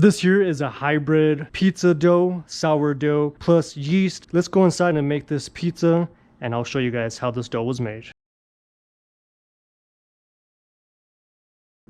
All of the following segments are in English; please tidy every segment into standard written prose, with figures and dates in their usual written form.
This here is a hybrid pizza dough, sourdough plus yeast. Let's go inside and make this pizza, and I'll show you guys how this dough was made.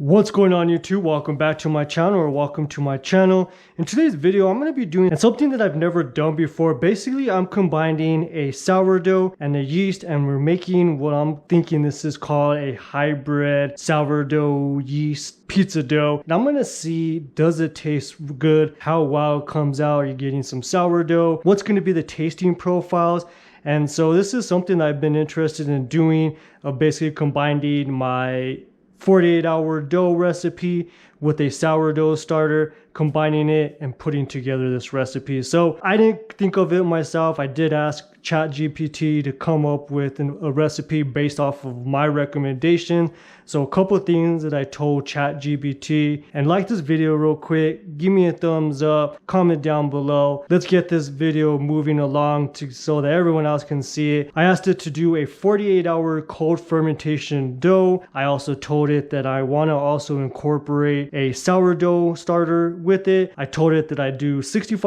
What's going on YouTube? Welcome back to my channel, or welcome to my channel. In today's video, I'm going to be doing something that I've never done before. Basically, I'm combining a sourdough and a yeast, and we're making what I'm thinking this is called a hybrid sourdough yeast pizza dough. And I'm going to see, does it taste good? How well it comes out? Are you getting some sourdough? What's going to be the tasting profiles? And so this is something I've been interested in doing, basically combining my 48-hour dough recipe with a sourdough starter, combining it and putting together this recipe. So I didn't think of it myself. I did ask ChatGPT to come up with a recipe based off of my recommendation. So a couple of things that I told ChatGPT, and like this video real quick, give me a thumbs up, comment down below. Let's get this video moving along so that everyone else can see it. I asked it to do a 48-hour cold fermentation dough. I also told it that I want to also incorporate a sourdough starter with it. I told it that I do 65%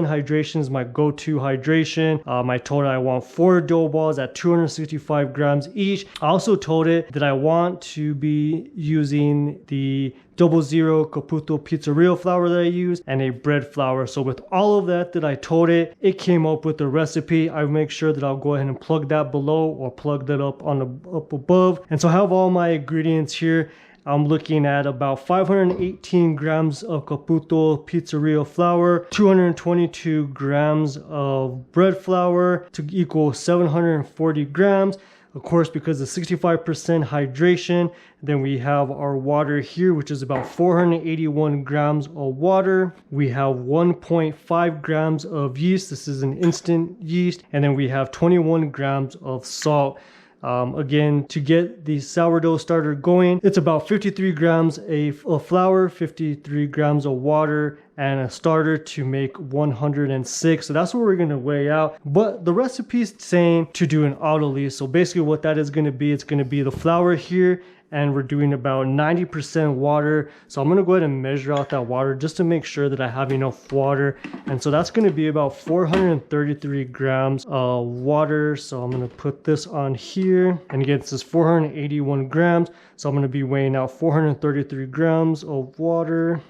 hydration is my go-to hydration. I told it I want 4 dough balls at 265 grams each. I also told it that I want to be using the 00 Caputo Pizzeria flour that I use and a bread flour. So with all of that I told it, it came up with a recipe. I make sure that I'll go ahead and plug that below or plug that up up above. And so I have all my ingredients here. I'm looking at about 518 grams of Caputo Pizzeria flour, 222 grams of bread flour to equal 740 grams. Of course, because of 65% hydration, then we have our water here, which is about 481 grams of water. We have 1.5 grams of yeast. This is an instant yeast. And then we have 21 grams of salt. Again, to get the sourdough starter going, it's about 53 grams of flour, 53 grams of water, and a starter to make 106. So that's what we're going to weigh out. But the recipe is saying to do an autolyse. So basically what that is going to be, it's going to be the flour here, and we're doing about 90% water. So I'm going to go ahead and measure out that water just to make sure that I have enough water. And so that's going to be about 433 grams of water. So I'm going to put this on here, and again, this is 481 grams. So I'm going to be weighing out 433 grams of water.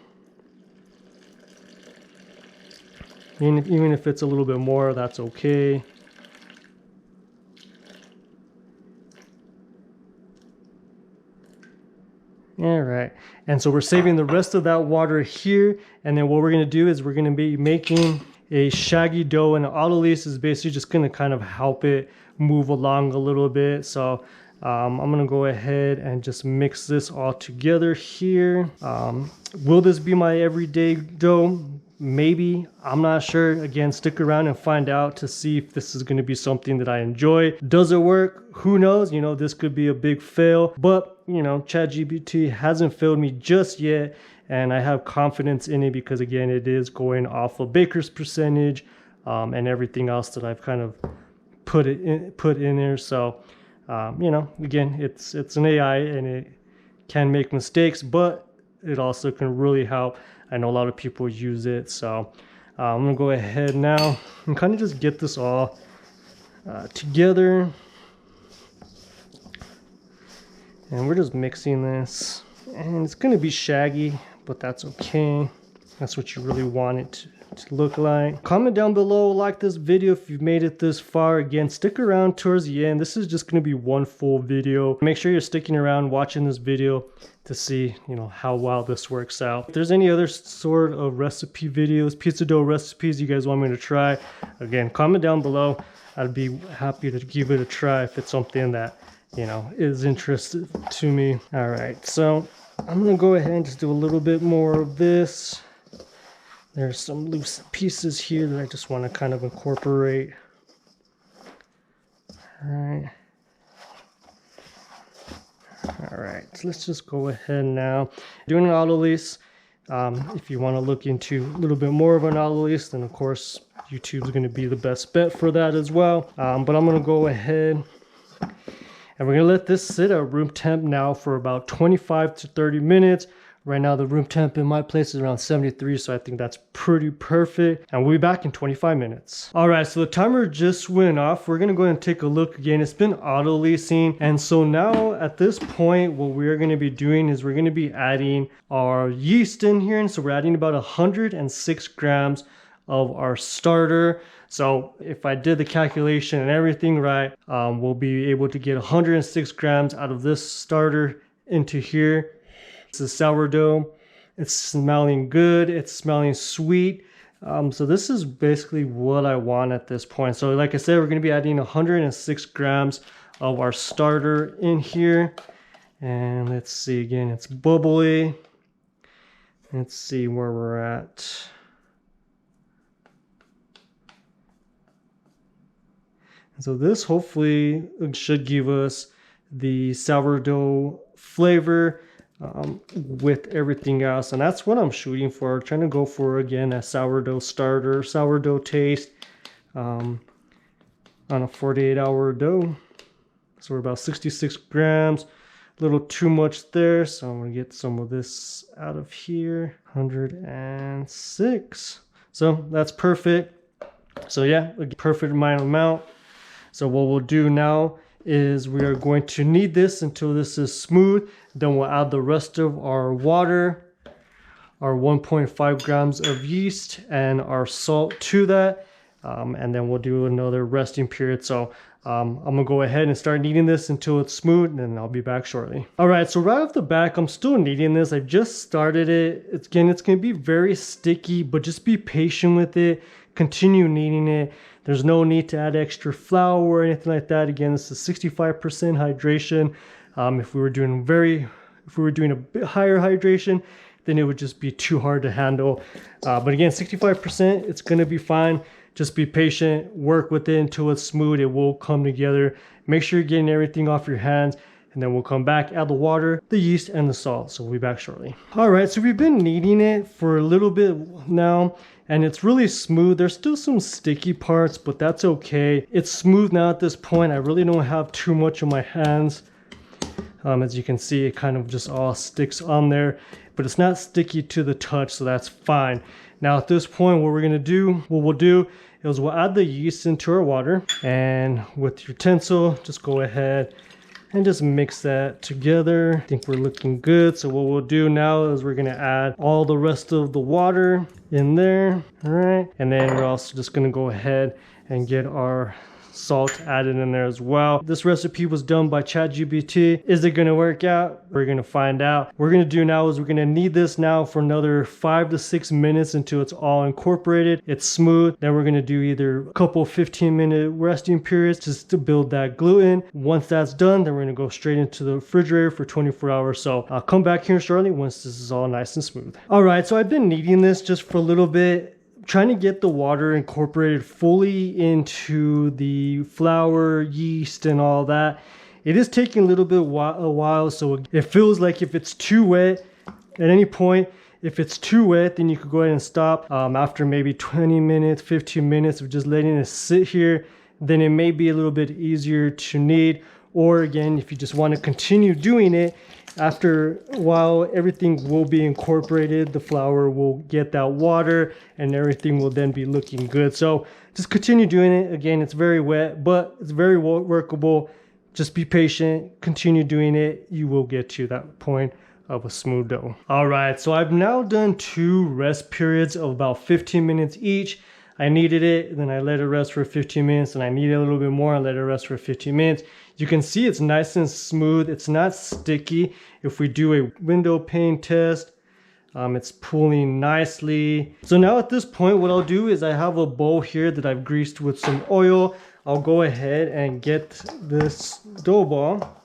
Even if it's a little bit more, that's okay. All right, and so we're saving the rest of that water here, and then what we're going to do is we're going to be making a shaggy dough, and an autolyse is basically just going to kind of help it move along a little bit. So I'm going to go ahead and just mix this all together here. Will this be my everyday dough? Maybe, I'm not sure. Again, stick around and find out to see if this is going to be something that I enjoy. Does it work? Who knows? You know, this could be a big fail, but you know, ChatGPT hasn't failed me just yet, and I have confidence in it because again, it is going off of baker's percentage and everything else that I've kind of put in there. So you know, again, it's an AI and it can make mistakes, but it also can really help. I know a lot of people use it, so I'm gonna go ahead now and kind of just get this all together, and we're just mixing this, and it's gonna be shaggy, but that's okay. That's what you really want it to look like. Comment down below, like this video if you've made it this far. Again, stick around towards the end. This is just going to be one full video. Make sure you're sticking around watching this video to see, you know, how well this works out. If there's any other sort of recipe videos, pizza dough recipes you guys want me to try, again, comment down below. I'd be happy to give it a try if it's something that, you know, is interesting to me. All right, so I'm gonna go ahead and just do a little bit more of this. There's some loose pieces here that I just want to kind of incorporate. All right, so let's just go ahead now. Doing an autolyse. If you want to look into a little bit more of an autolyse, then of course YouTube's going to be the best bet for that as well. But I'm going to go ahead and we're going to let this sit at room temp now for about 25 to 30 minutes. Right now the room temp in my place is around 73, so I think that's pretty perfect. And we'll be back in 25 minutes. All right, so the timer just went off. We're gonna go ahead and take a look again. It's been auto leasing. And so now at this point, what we're gonna be doing is we're gonna be adding our yeast in here. And so we're adding about 106 grams of our starter. So if I did the calculation and everything right, we'll be able to get 106 grams out of this starter into here. It's a sourdough. It's smelling good. It's smelling sweet. So this is basically what I want at this point. So like I said, we're going to be adding 106 grams of our starter in here. And let's see again, it's bubbly. Let's see where we're at. So this hopefully should give us the sourdough flavor with everything else. And that's what I'm shooting for. Trying to go for, again, a sourdough starter, sourdough taste on a 48-hour dough. So we're about 66 grams. A little too much there. So I'm going to get some of this out of here. 106. So that's perfect. So yeah, a perfect amount. So what we'll do now is we are going to knead this until this is smooth. Then we'll add the rest of our water, our 1.5 grams of yeast, and our salt to that. And then we'll do another resting period. So I'm gonna go ahead and start kneading this until it's smooth, and then I'll be back shortly. All right, so right off the back, I'm still kneading this. I've just started it. It's gonna be very sticky, but just be patient with it. Continue kneading it. There's no need to add extra flour or anything like that. Again, this is 65% hydration. If we were doing a bit higher hydration, then it would just be too hard to handle. But again, 65%, it's gonna be fine. Just be patient, work with it until it's smooth. It will come together. Make sure you're getting everything off your hands, and then we'll come back, add the water, the yeast, and the salt. So we'll be back shortly. All right, so we've been kneading it for a little bit now, and it's really smooth. There's still some sticky parts, but that's okay. It's smooth now at this point. I really don't have too much on my hands. As you can see, it kind of just all sticks on there, but it's not sticky to the touch, so that's fine. Now at this point, what we'll do is we'll add the yeast into our water, and with your utensil, just go ahead and just mix that together. I think we're looking good. So what we'll do now is we're gonna add all the rest of the water in there, all right? And then we're also just gonna go ahead and get our salt added in there as well. This recipe was done by ChatGPT. Is it gonna work out? We're gonna find out. What we're gonna do now is we're gonna knead this now for another 5 to 6 minutes until it's all incorporated. It's smooth. Then we're gonna do either a couple 15-minute resting periods just to build that gluten. Once that's done, then we're gonna go straight into the refrigerator for 24 hours. So I'll come back here shortly once this is all nice and smooth. All right, so I've been kneading this just for a little bit, trying to get the water incorporated fully into the flour, yeast, and all that. It is taking a little bit a while, so it feels like if it's too wet at any point, if it's too wet, then you could go ahead and stop after maybe 20 minutes, 15 minutes of just letting it sit here. Then it may be a little bit easier to knead. Or again, if you just want to continue doing it, after a while, everything will be incorporated. The flour will get that water and everything will then be looking good. So just continue doing it. Again, it's very wet, but it's very workable. Just be patient, continue doing it. You will get to that point of a smooth dough. All right, so I've now done 2 rest periods of about 15 minutes each. I kneaded it, then I let it rest for 15 minutes, and I kneaded a little bit more and let it rest for 15 minutes. You can see it's nice and smooth. It's not sticky. If we do a window pane test, it's pooling nicely. So now at this point, what I'll do is I have a bowl here that I've greased with some oil. I'll go ahead and get this dough ball.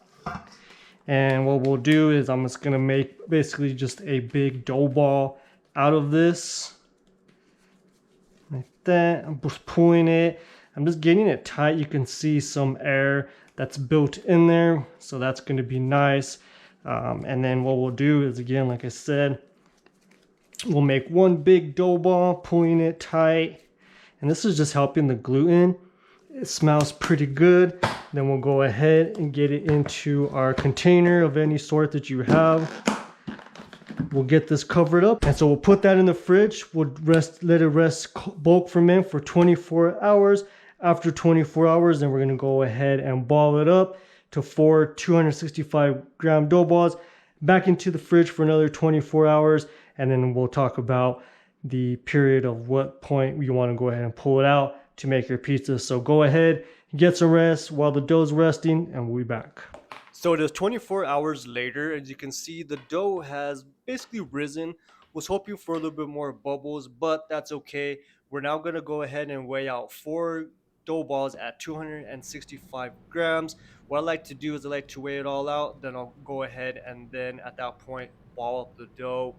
And what we'll do is I'm just gonna make basically just a big dough ball out of this. Like that. I'm just pulling it. I'm just getting it tight. You can see some air that's built in there, so that's going to be nice. And then what we'll do is, again, like I said, we'll make one big dough ball, pulling it tight, and this is just helping the gluten. It smells pretty good. Then we'll go ahead and get it into our container of any sort that you have. we'll get this covered up. And so we'll put that in the fridge. We'll let it rest bulk ferment for 24 hours. After 24 hours, then we're gonna go ahead and ball it up to 4 265 gram dough balls, back into the fridge for another 24 hours. And then we'll talk about the period of what point you wanna go ahead and pull it out to make your pizza. So go ahead, get some rest while the dough's resting, and we'll be back. So it is 24 hours later. As you can see, the dough has basically risen. Was hoping for a little bit more bubbles, but that's okay. We're now gonna go ahead and weigh out 4 dough balls at 265 grams. What I like to do is I like to weigh it all out, then I'll go ahead and then at that point ball up the dough.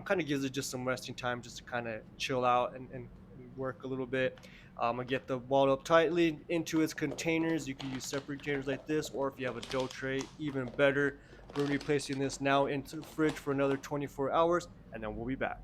Kind of gives it just some resting time just to kind of chill out and work a little bit. I get the ball up tightly into its containers. You can use separate containers like this, or if you have a dough tray, even better. We're going to be placing this now into the fridge for another 24 hours, and then we'll be back.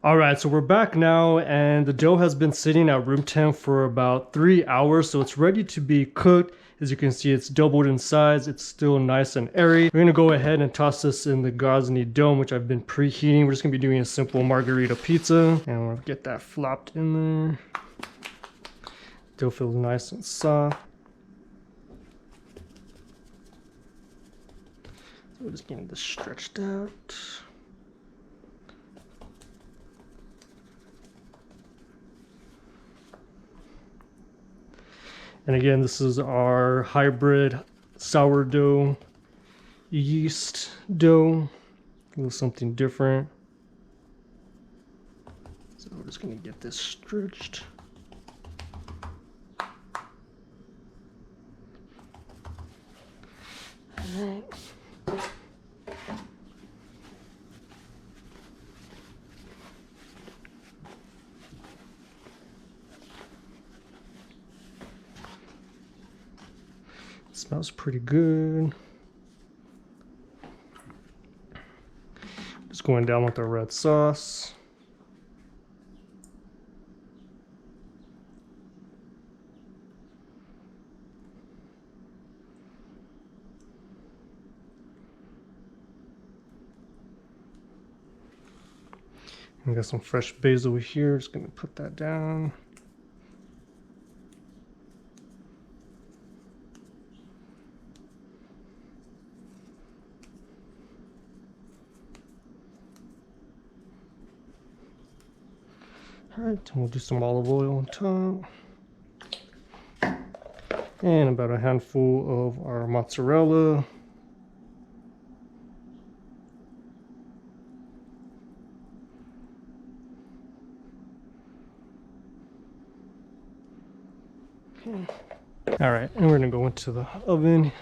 All right, so we're back now, and the dough has been sitting at room temp for about 3 hours, so it's ready to be cooked. As you can see, it's doubled in size. It's still nice and airy. We're gonna go ahead and toss this in the Gozney dome, which I've been preheating. We're just gonna be doing a simple margarita pizza, and we'll get that flopped in there. Dough feels nice and soft. So we're just getting this stretched out. And again, this is our hybrid sourdough yeast dough. A little something different. So we're just gonna get this stretched. All right. Smells pretty good. Just going down with the red sauce. We got some fresh basil here. Just gonna put that down. All right, we'll do some olive oil on top. And about a handful of our mozzarella. Okay. All right, and we're gonna go into the oven.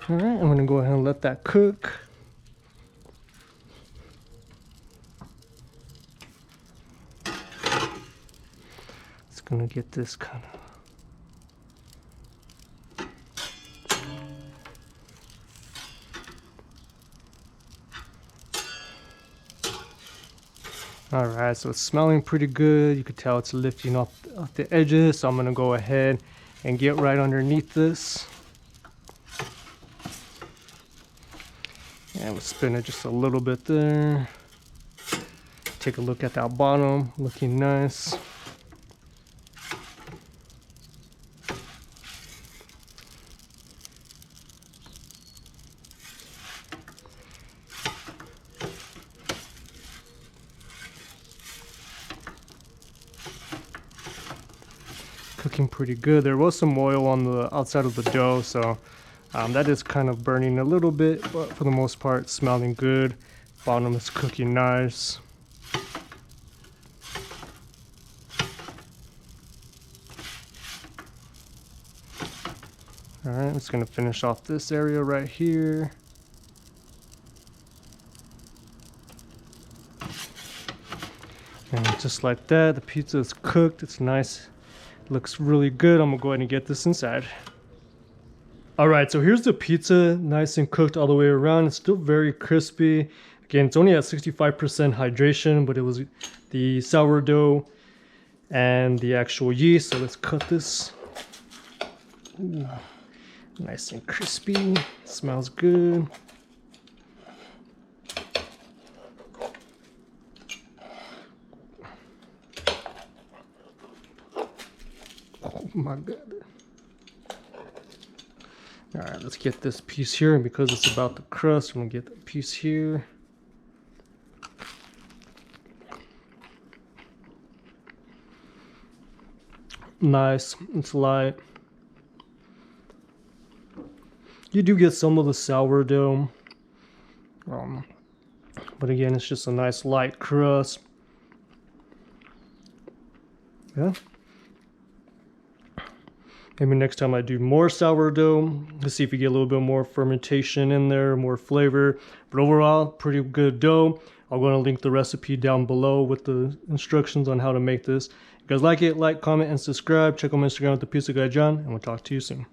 All right, I'm gonna go ahead and let that cook. It's gonna get this kind of. All right, so it's smelling pretty good. You could tell it's lifting off the edges. So I'm gonna go ahead and get right underneath this. And we'll spin it just a little bit there. Take a look at that bottom, looking nice. Cooking pretty good. There was some oil on the outside of the dough, so that is kind of burning a little bit, but for the most part, it's smelling good. Bottom is cooking nice. All right, I'm just gonna finish off this area right here. And just like that, the pizza is cooked. It's nice. Looks really good. I'm gonna go ahead and get this inside. All right, so here's the pizza, nice and cooked all the way around. It's still very crispy. Again, it's only at 65% hydration, but it was the sourdough and the actual yeast. So let's cut this. Ooh, nice and crispy. Smells good. Oh my god. Alright, let's get this piece here, and because it's about the crust, I'm gonna get the piece here. Nice, it's light. You do get some of the sourdough, but again, it's just a nice light crust. Yeah. Maybe next time I do more sourdough, let's see if we get a little bit more fermentation in there, more flavor. But overall, pretty good dough. I'm going to link the recipe down below with the instructions on how to make this. If you guys like it, like, comment, and subscribe. Check out my Instagram at the Pizza Guy John, and we'll talk to you soon.